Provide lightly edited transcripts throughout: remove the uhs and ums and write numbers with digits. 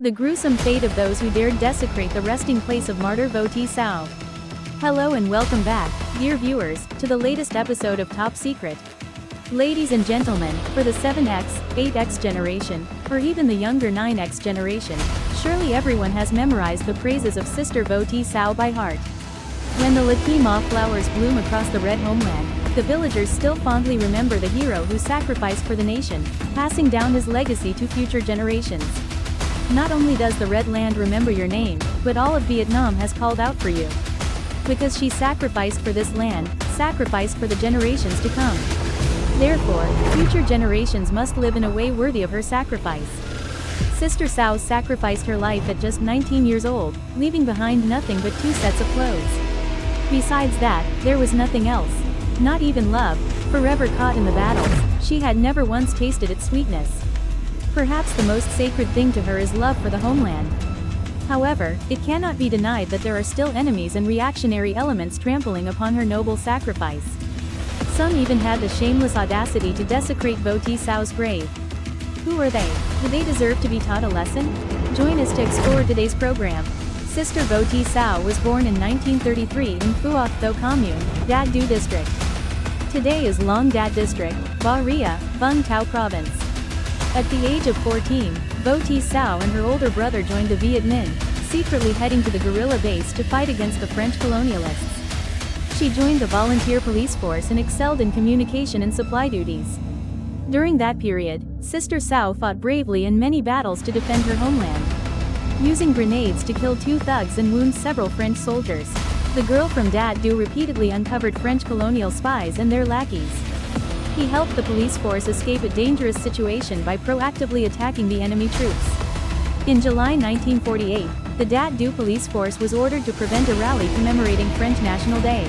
The gruesome fate of those who dared desecrate the resting place of martyr Vo Thi Sao. Hello and welcome back, dear viewers, to the latest episode of Top Secret. Ladies and gentlemen, for the 7X, 8X generation, or even the younger 9X generation, surely everyone has memorized the praises of Sister Vo Thi Sao by heart. When the Latima flowers bloom across the red homeland, the villagers still fondly remember the hero who sacrificed for the nation, passing down his legacy to future generations. Not only does the Red Land remember your name, but all of Vietnam has called out for you. Because she sacrificed for this land, sacrificed for the generations to come. Therefore, future generations must live in a way worthy of her sacrifice. Sister Sao sacrificed her life at just 19 years old, leaving behind nothing but 2 sets of clothes. Besides that, there was nothing else. Not even love, forever caught in the battles, she had never once tasted its sweetness. Perhaps the most sacred thing to her is love for the homeland. However, it cannot be denied that there are still enemies and reactionary elements trampling upon her noble sacrifice. Some even had the shameless audacity to desecrate Vo Thi Sao's grave. Who are they? Do they deserve to be taught a lesson? Join us to explore today's program. Sister Vo Thi Sao was born in 1933 in Phuoc Tho Commune, Dhat Du District. Today is Long Dat District, Ba Ria, Vung Tau Province. At the age of 14, Vo Thi Sao and her older brother joined the Vietnamese, secretly heading to the guerrilla base to fight against the French colonialists. She joined the volunteer police force and excelled in communication and supply duties. During that period, Sister Sao fought bravely in many battles to defend her homeland. Using grenades to kill 2 thugs and wound several French soldiers, the girl from Dhat Du repeatedly uncovered French colonial spies and their lackeys. He helped the police force escape a dangerous situation by proactively attacking the enemy troops. In July 1948, the Dhat Du police force was ordered to prevent a rally commemorating French National Day.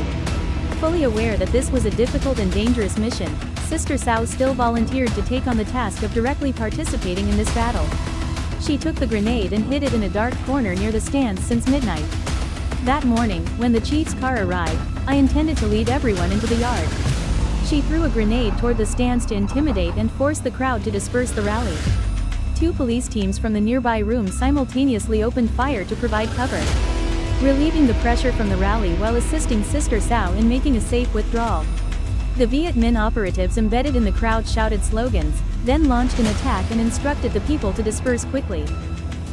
Fully aware that this was a difficult and dangerous mission, Sister Sao still volunteered to take on the task of directly participating in this battle. She took the grenade and hid it in a dark corner near the stands since midnight. That morning, when the chief's car arrived, I intended to lead everyone into the yard. She threw a grenade toward the stands to intimidate and force the crowd to disperse the rally. 2 police teams from the nearby room simultaneously opened fire to provide cover, relieving the pressure from the rally while assisting Sister Sao in making a safe withdrawal. The Viet Minh operatives embedded in the crowd shouted slogans, then launched an attack and instructed the people to disperse quickly.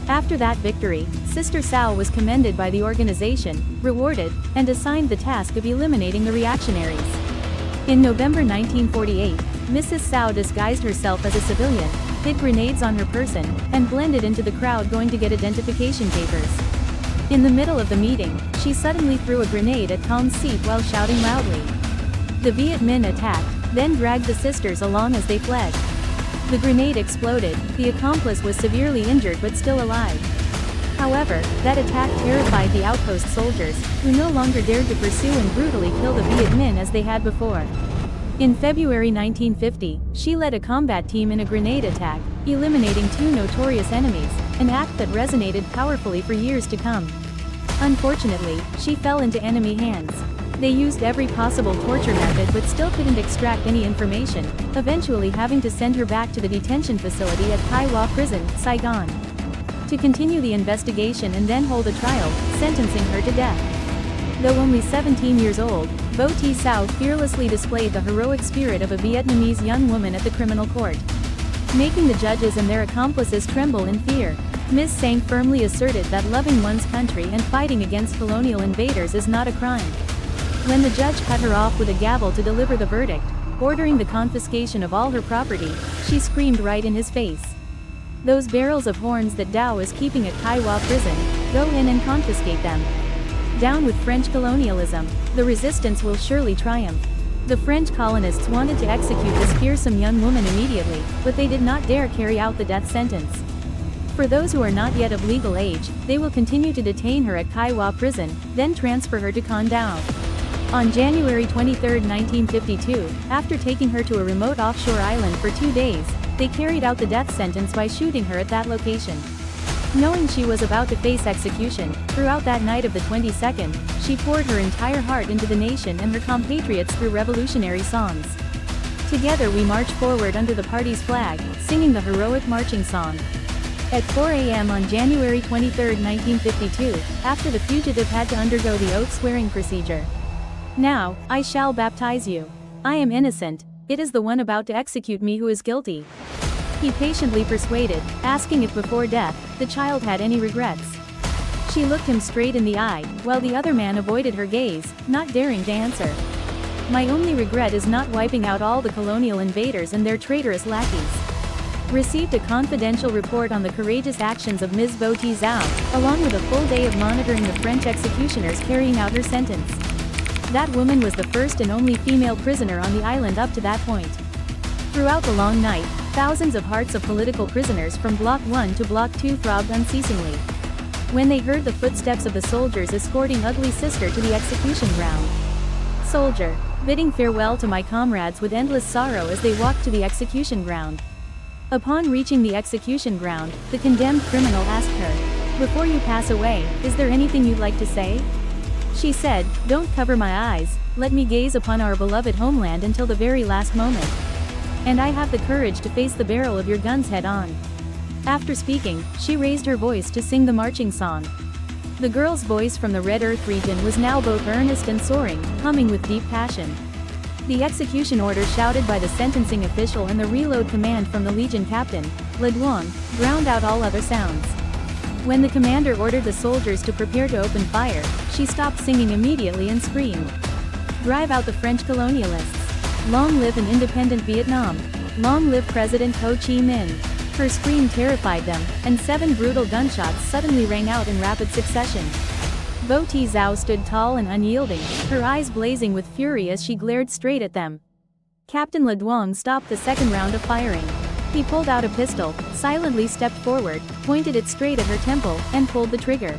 After that victory, Sister Sao was commended by the organization, rewarded, and assigned the task of eliminating the reactionaries. In November 1948, Mrs. Sao disguised herself as a civilian, hid grenades on her person, and blended into the crowd going to get identification papers. In the middle of the meeting, she suddenly threw a grenade at Thong's seat while shouting loudly. The Viet Minh attacked, then dragged the sisters along as they fled. The grenade exploded, the accomplice was severely injured but still alive. However, that attack terrified the outpost soldiers, who no longer dared to pursue and brutally kill the Viet Minh as they had before. In February 1950, she led a combat team in a grenade attack, eliminating 2 notorious enemies, an act that resonated powerfully for years to come. Unfortunately, she fell into enemy hands. They used every possible torture method but still couldn't extract any information, eventually having to send her back to the detention facility at Khai Hoa Prison, Saigon, to continue the investigation and then hold a trial, sentencing her to death. Though only 17 years old, Vo Thi Sao fearlessly displayed the heroic spirit of a Vietnamese young woman at the criminal court, making the judges and their accomplices tremble in fear. Ms. Sang firmly asserted that loving one's country and fighting against colonial invaders is not a crime. When the judge cut her off with a gavel to deliver the verdict, ordering the confiscation of all her property, she screamed right in his face. Those barrels of horns that Dao is keeping at Khai Hoa Prison, go in and confiscate them. Down with French colonialism, the resistance will surely triumph. The French colonists wanted to execute this fearsome young woman immediately, but they did not dare carry out the death sentence. For those who are not yet of legal age, they will continue to detain her at Khai Hoa Prison, then transfer her to Con Dao. On January 23, 1952, after taking her to a remote offshore island for 2 days, they carried out the death sentence by shooting her at that location. Knowing she was about to face execution, throughout that night of the 22nd, she poured her entire heart into the nation and her compatriots through revolutionary songs. Together we march forward under the party's flag, singing the heroic marching song. At 4 a.m. on January 23, 1952, after the fugitive had to undergo the oath-swearing procedure. Now, I shall baptize you. I am innocent, it is the one about to execute me who is guilty. He patiently persuaded, asking if before death, the child had any regrets. She looked him straight in the eye, while the other man avoided her gaze, not daring to answer. My only regret is not wiping out all the colonial invaders and their traitorous lackeys. Received a confidential report on the courageous actions of Ms. Vo Thi Zhao, along with a full day of monitoring the French executioners carrying out her sentence. That woman was the first and only female prisoner on the island up to that point. Throughout the long night, thousands of hearts of political prisoners from Block 1 to Block 2 throbbed unceasingly. When they heard the footsteps of the soldiers escorting Ugly Sister to the execution ground. Soldier, bidding farewell to my comrades with endless sorrow as they walked to the execution ground. Upon reaching the execution ground, the condemned criminal asked her, "Before you pass away, is there anything you'd like to say?" She said, "Don't cover my eyes, let me gaze upon our beloved homeland until the very last moment. And I have the courage to face the barrel of your guns head on." After speaking, she raised her voice to sing the marching song. The girl's voice from the Red Earth region was now both earnest and soaring, humming with deep passion. The execution order shouted by the sentencing official and the reload command from the Legion captain, Le Duong, drowned out all other sounds. When the commander ordered the soldiers to prepare to open fire, she stopped singing immediately and screamed, "Drive out the French colonialists! Long live an independent Vietnam! Long live President Ho Chi Minh!" Her scream terrified them, and 7 brutal gunshots suddenly rang out in rapid succession. Vo Thi Zhao stood tall and unyielding, her eyes blazing with fury as she glared straight at them. Captain Le Duong stopped the second round of firing. He pulled out a pistol, silently stepped forward, pointed it straight at her temple, and pulled the trigger.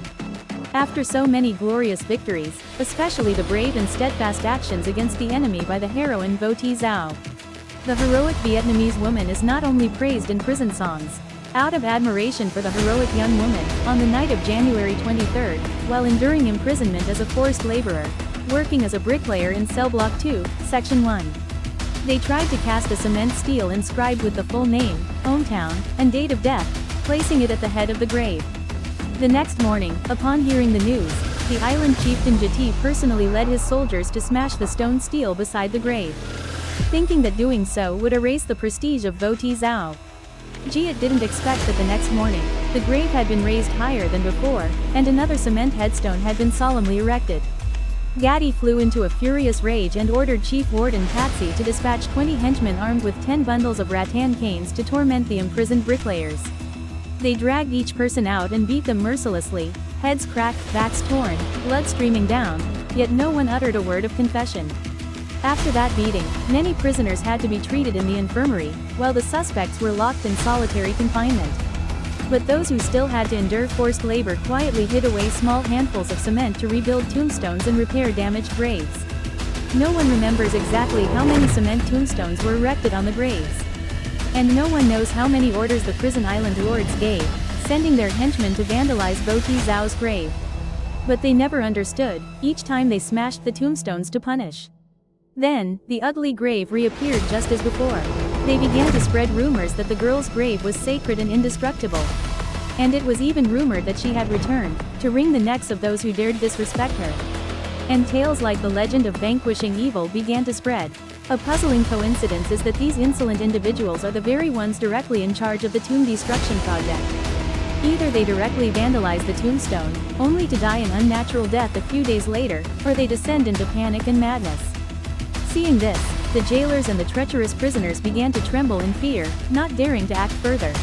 After so many glorious victories, especially the brave and steadfast actions against the enemy by the heroine Vo Thi Zhao, the heroic Vietnamese woman is not only praised in prison songs. Out of admiration for the heroic young woman, on the night of January 23, while enduring imprisonment as a forced laborer, working as a bricklayer in Cell Block 2, Section 1. They tried to cast a cement stele inscribed with the full name, hometown, and date of death, placing it at the head of the grave. The next morning, upon hearing the news, the island chieftain Jati personally led his soldiers to smash the stone stele beside the grave, thinking that doing so would erase the prestige of Vo Thi Zhao. Jiat didn't expect that the next morning, the grave had been raised higher than before, and another cement headstone had been solemnly erected. Gaddy flew into a furious rage and ordered Chief Warden Patsy to dispatch 20 henchmen armed with 10 bundles of rattan canes to torment the imprisoned bricklayers. They dragged each person out and beat them mercilessly, heads cracked, backs torn, blood streaming down, yet no one uttered a word of confession. After that beating, many prisoners had to be treated in the infirmary, while the suspects were locked in solitary confinement. But those who still had to endure forced labor quietly hid away small handfuls of cement to rebuild tombstones and repair damaged graves. No one remembers exactly how many cement tombstones were erected on the graves. And no one knows how many orders the prison island lords gave, sending their henchmen to vandalize Vo Thi Zhao's grave. But they never understood, each time they smashed the tombstones to punish. Then, the ugly grave reappeared just as before. They began to spread rumors that the girl's grave was sacred and indestructible. And it was even rumored that she had returned, to wring the necks of those who dared disrespect her. And tales like the legend of vanquishing evil began to spread. A puzzling coincidence is that these insolent individuals are the very ones directly in charge of the tomb destruction project. Either they directly vandalize the tombstone, only to die an unnatural death a few days later, or they descend into panic and madness. Seeing this, the jailers and the treacherous prisoners began to tremble in fear, not daring to act further.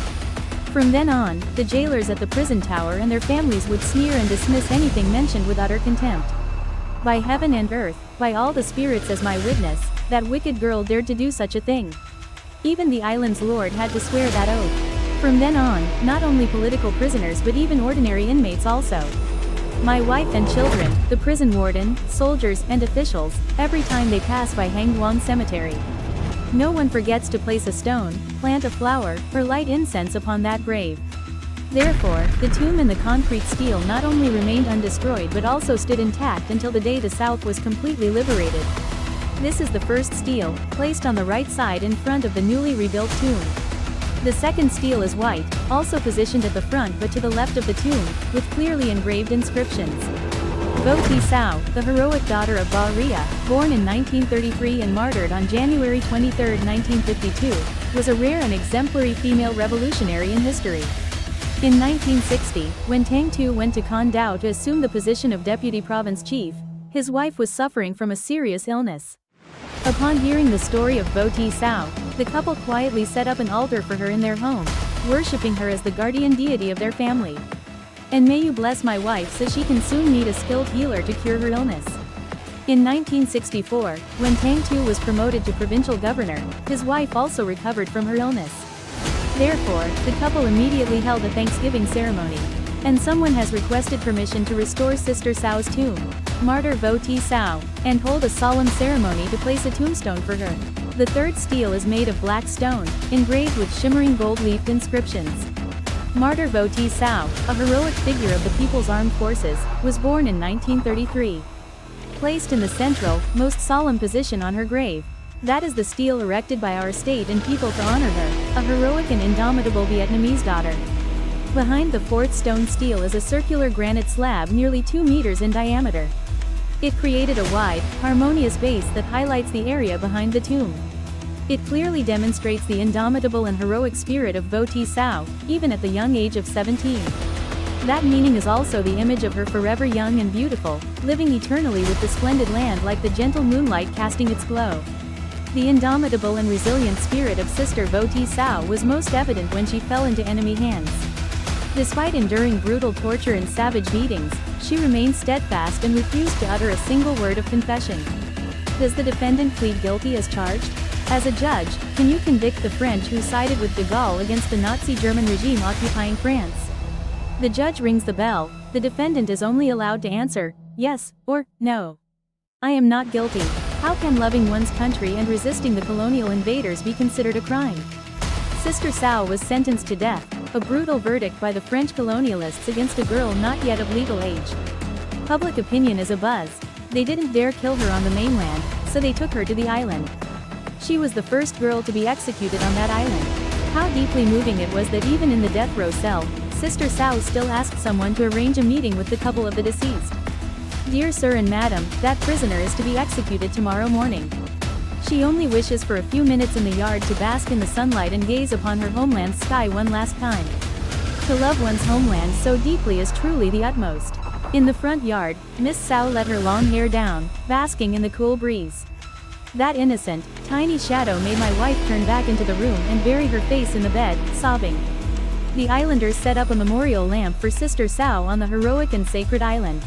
From then on, the jailers at the prison tower and their families would sneer and dismiss anything mentioned with utter contempt. By heaven and earth, by all the spirits as my witness, that wicked girl dared to do such a thing. Even the island's lord had to swear that oath. From then on, not only political prisoners but even ordinary inmates also. My wife and children, the prison warden, soldiers, and officials, every time they pass by Hang Duong Cemetery. No one forgets to place a stone, plant a flower, or light incense upon that grave. Therefore, the tomb and the concrete stele not only remained undestroyed but also stood intact until the day the South was completely liberated. This is the first stele, placed on the right side in front of the newly rebuilt tomb. The second stele is white, also positioned at the front but to the left of the tomb, with clearly engraved inscriptions. Vo Ti Sao, the heroic daughter of Ba Ria, born in 1933 and martyred on January 23, 1952, was a rare and exemplary female revolutionary in history. In 1960, when Tang Tu went to Con Dao to assume the position of deputy province chief, his wife was suffering from a serious illness. Upon hearing the story of Vo Ti Sao, the couple quietly set up an altar for her in their home, worshipping her as the guardian deity of their family. And may you bless my wife so she can soon meet a skilled healer to cure her illness. In 1964, when Tang Tu was promoted to provincial governor, his wife also recovered from her illness. Therefore, the couple immediately held a Thanksgiving ceremony. And someone has requested permission to restore Sister Sao's tomb, Martyr Vo Ti Sao, and hold a solemn ceremony to place a tombstone for her. The third stele is made of black stone, engraved with shimmering gold-leafed inscriptions. Martyr Vo Ti Sao, a heroic figure of the People's Armed Forces, was born in 1933. Placed in the central, most solemn position on her grave, that is the stele erected by our state and people to honor her, a heroic and indomitable Vietnamese daughter. Behind the fourth stone stele is a circular granite slab nearly 2 meters in diameter. It created a wide, harmonious base that highlights the area behind the tomb. It clearly demonstrates the indomitable and heroic spirit of Vo Ti Sao, even at the young age of 17. That meaning is also the image of her forever young and beautiful, living eternally with the splendid land like the gentle moonlight casting its glow. The indomitable and resilient spirit of Sister Vo Ti Sao was most evident when she fell into enemy hands. Despite enduring brutal torture and savage beatings, she remained steadfast and refused to utter a single word of confession. Does the defendant plead guilty as charged? As a judge, can you convict the French who sided with de Gaulle against the Nazi German regime occupying France? The judge rings the bell. The defendant is only allowed to answer, yes, or no. I am not guilty. How can loving one's country and resisting the colonial invaders be considered a crime? Sister Sao was sentenced to death, a brutal verdict by the French colonialists against a girl not yet of legal age. Public opinion is abuzz. They didn't dare kill her on the mainland, so they took her to the island. She was the first girl to be executed on that island. How deeply moving it was that even in the death row cell, Sister Sao still asked someone to arrange a meeting with the couple of the deceased. Dear sir and madam, that prisoner is to be executed tomorrow morning. She only wishes for a few minutes in the yard to bask in the sunlight and gaze upon her homeland's sky one last time. To love one's homeland so deeply is truly the utmost. In the front yard, Miss Sao let her long hair down, basking in the cool breeze. That innocent, tiny shadow made my wife turn back into the room and bury her face in the bed, sobbing. The islanders set up a memorial lamp for Sister Sao on the heroic and sacred island.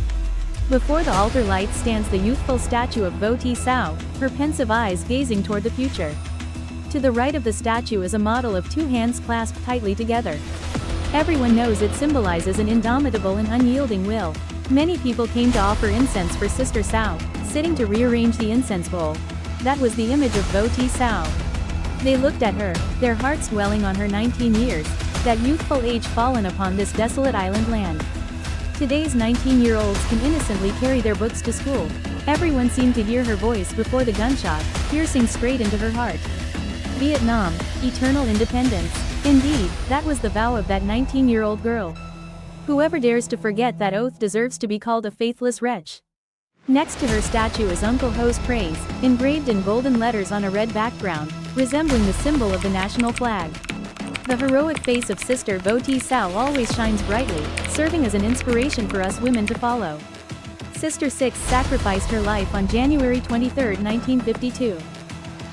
Before the altar light stands the youthful statue of Vo Ti Sao, her pensive eyes gazing toward the future. To the right of the statue is a model of 2 hands clasped tightly together. Everyone knows it symbolizes an indomitable and unyielding will. Many people came to offer incense for Sister Sao, sitting to rearrange the incense bowl. That was the image of Vo Ti Sao. They looked at her, their hearts dwelling on her 19 years, that youthful age fallen upon this desolate island land. Today's 19-year-olds can innocently carry their books to school. Everyone seemed to hear her voice before the gunshot, piercing straight into her heart. Vietnam, eternal independence. Indeed, that was the vow of that 19-year-old girl. Whoever dares to forget that oath deserves to be called a faithless wretch. Next to her statue is Uncle Ho's praise, engraved in golden letters on a red background, resembling the symbol of the national flag. The heroic face of Sister Vo Ti Sao always shines brightly, serving as an inspiration for us women to follow. Sister Six sacrificed her life on January 23, 1952.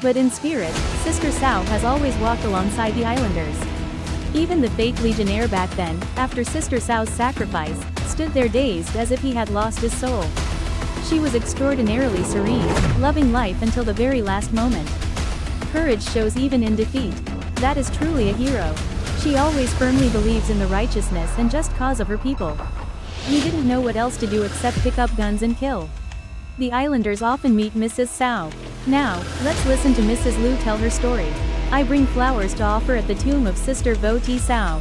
But in spirit, Sister Sao has always walked alongside the islanders. Even the fake legionnaire back then, after Sister Sao's sacrifice, stood there dazed as if he had lost his soul. She was extraordinarily serene, loving life until the very last moment. Courage shows even in defeat. That is truly a hero. She always firmly believes in the righteousness and just cause of her people. We didn't know what else to do except pick up guns and kill. The islanders often meet Mrs. Sao. Now, let's listen to Mrs. Lu tell her story. I bring flowers to offer at the tomb of Sister Vo Ti Sao.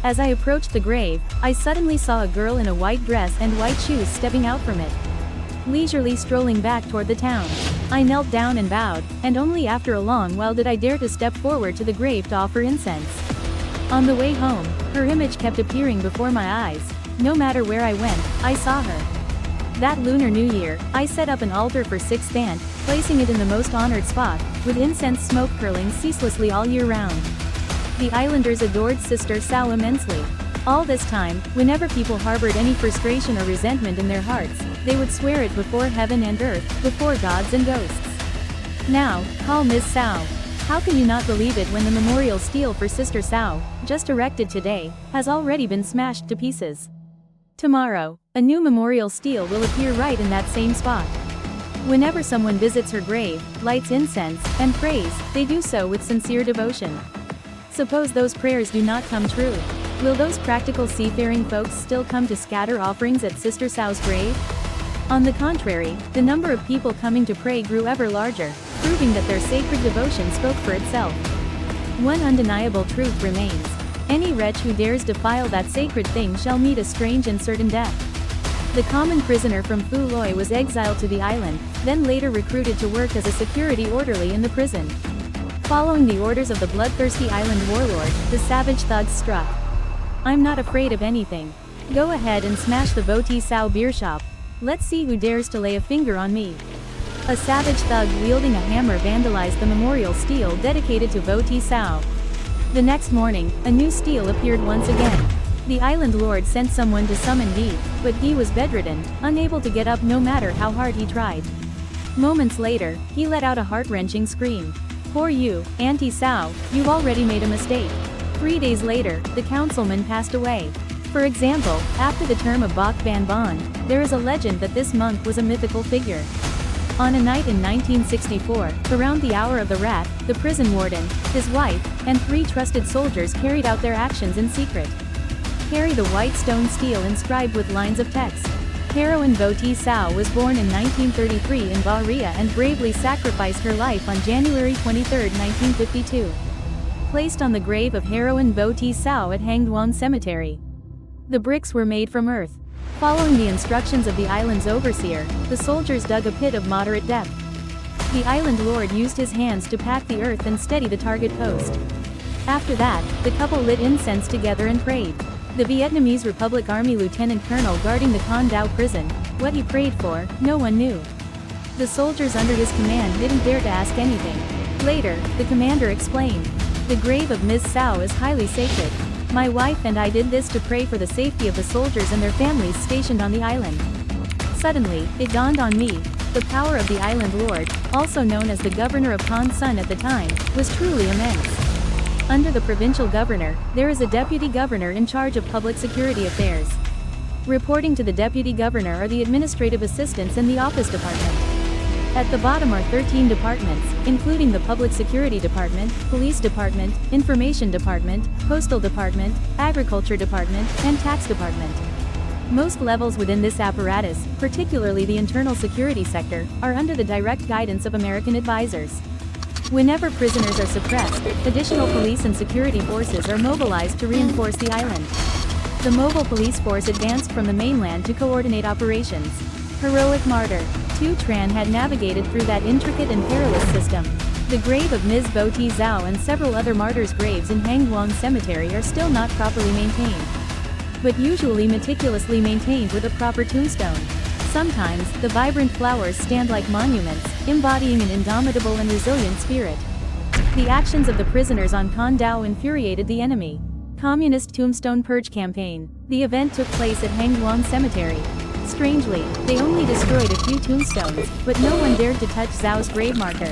As I approached the grave, I suddenly saw a girl in a white dress and white shoes stepping out from it, leisurely strolling back toward the town. I knelt down and bowed, and only after a long while did I dare to step forward to the grave to offer incense. On the way home, her image kept appearing before my eyes. No matter where I went, I saw her. That Lunar New Year, I set up an altar for Sixth Aunt, placing it in the most honored spot, with incense smoke curling ceaselessly all year round. The islanders adored Sister Sao immensely. All this time, whenever people harbored any frustration or resentment in their hearts, they would swear it before heaven and earth, before gods and ghosts. Now, call Ms. Sao. How can you not believe it when the memorial stele for Sister Sao, just erected today, has already been smashed to pieces? Tomorrow, a new memorial stele will appear right in that same spot. Whenever someone visits her grave, lights incense, and prays, they do so with sincere devotion. Suppose those prayers do not come true. Will those practical seafaring folks still come to scatter offerings at Sister Sao's grave? On the contrary, the number of people coming to pray grew ever larger, proving that their sacred devotion spoke for itself. One undeniable truth remains. Any wretch who dares defile that sacred thing shall meet a strange and certain death. The common prisoner from Phu Loi was exiled to the island, then later recruited to work as a security orderly in the prison. Following the orders of the bloodthirsty island warlord, the savage thugs struck. I'm not afraid of anything. Go ahead and smash the Vo Ti Sao beer shop. Let's see who dares to lay a finger on me. A savage thug wielding a hammer vandalized the memorial stele dedicated to Vo Ti Sao. The next morning, a new stele appeared once again. The island lord sent someone to summon Dee, but Dee was bedridden, unable to get up no matter how hard he tried. Moments later, he let out a heart-wrenching scream. Poor you, Auntie Sao, you've already made a mistake. 3 days later, the councilman passed away. For example, after the term of Bach Van Bon, there is a legend that this monk was a mythical figure. On a night in 1964, around the hour of the rat, the prison warden, his wife, and 3 trusted soldiers carried out their actions in secret. Carry the white stone stele inscribed with lines of text. Heroine Vo Ti Sao was born in 1933 in Bahria and bravely sacrificed her life on January 23, 1952. Placed on the grave of heroine Vo Ti Sao at Hang Duan Cemetery. The bricks were made from earth. Following the instructions of the island's overseer, the soldiers dug a pit of moderate depth. The island lord used his hands to pack the earth and steady the target post. After that, the couple lit incense together and prayed. The Vietnamese Republic Army lieutenant colonel guarding the Con Dao prison, what he prayed for, no one knew. The soldiers under his command didn't dare to ask anything. Later, the commander explained. The grave of Ms. Sao is highly sacred. My wife and I did this to pray for the safety of the soldiers and their families stationed on the island. Suddenly, it dawned on me, the power of the island lord, also known as the governor of Con Sun at the time, was truly immense. Under the provincial governor, there is a deputy governor in charge of public security affairs. Reporting to the deputy governor are the administrative assistants in the office department. At the bottom are 13 departments, including the Public Security Department, Police Department, Information Department, Postal Department, Agriculture Department, and Tax Department. Most levels within this apparatus, particularly the internal security sector, are under the direct guidance of American advisors. Whenever prisoners are suppressed, additional police and security forces are mobilized to reinforce the island. The mobile police force advanced from the mainland to coordinate operations. Heroic martyr. Tu Tran had navigated through that intricate and perilous system. The grave of Ms. Vo Ti Sao and several other martyrs' graves in Hang Duan Cemetery are still not properly maintained, but usually meticulously maintained with a proper tombstone. Sometimes, the vibrant flowers stand like monuments, embodying an indomitable and resilient spirit. The actions of the prisoners on Con Dao infuriated the enemy. Communist Tombstone Purge Campaign. The event took place at Hang Duan Cemetery. Strangely, they only destroyed a few tombstones, but no one dared to touch Zhao's grave marker.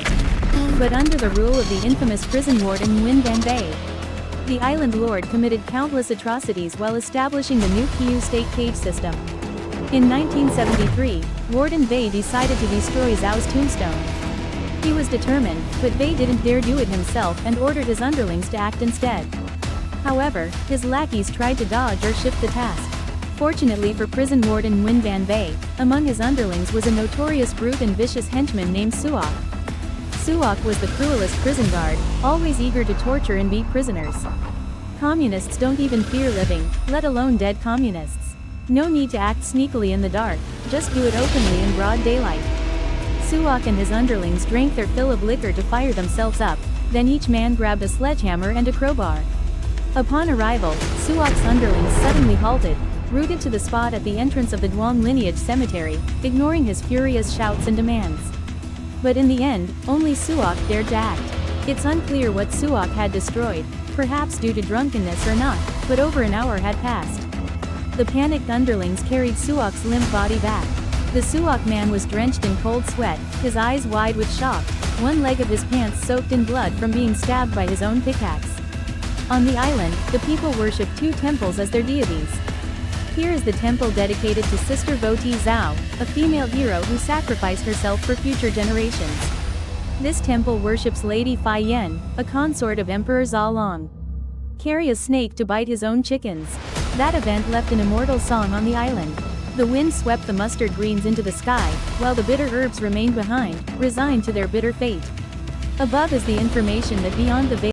But under the rule of the infamous prison warden Nguyen Van Bay, the island lord committed countless atrocities while establishing the new Kiu state cage system. In 1973, Warden Bay decided to destroy Zhao's tombstone. He was determined, but Bay didn't dare do it himself and ordered his underlings to act instead. However, his lackeys tried to dodge or shift the task. Fortunately for prison warden Nguyen Van Bay, among his underlings was a notorious brute and vicious henchman named Suok. Suok was the cruelest prison guard, always eager to torture and beat prisoners. Communists don't even fear living, let alone dead communists. No need to act sneakily in the dark, just do it openly in broad daylight. Suok and his underlings drank their fill of liquor to fire themselves up, then each man grabbed a sledgehammer and a crowbar. Upon arrival, Suok's underlings suddenly halted, rooted to the spot at the entrance of the Duong lineage cemetery, ignoring his furious shouts and demands. But in the end, only Suok dared to act. It's unclear what Suok had destroyed, perhaps due to drunkenness or not, but over an hour had passed. The panicked underlings carried Suok's limp body back. The Suok man was drenched in cold sweat, his eyes wide with shock, one leg of his pants soaked in blood from being stabbed by his own pickaxe. On the island, the people worship two temples as their deities. Here is the temple dedicated to Sister Voti Zhao, a female hero who sacrificed herself for future generations. This temple worships Lady Fai Yen, a consort of Emperor Zha Long. Carry a snake to bite his own chickens. That event left an immortal song on the island. The wind swept the mustard greens into the sky, while the bitter herbs remained behind, resigned to their bitter fate. Above is the information that beyond the veil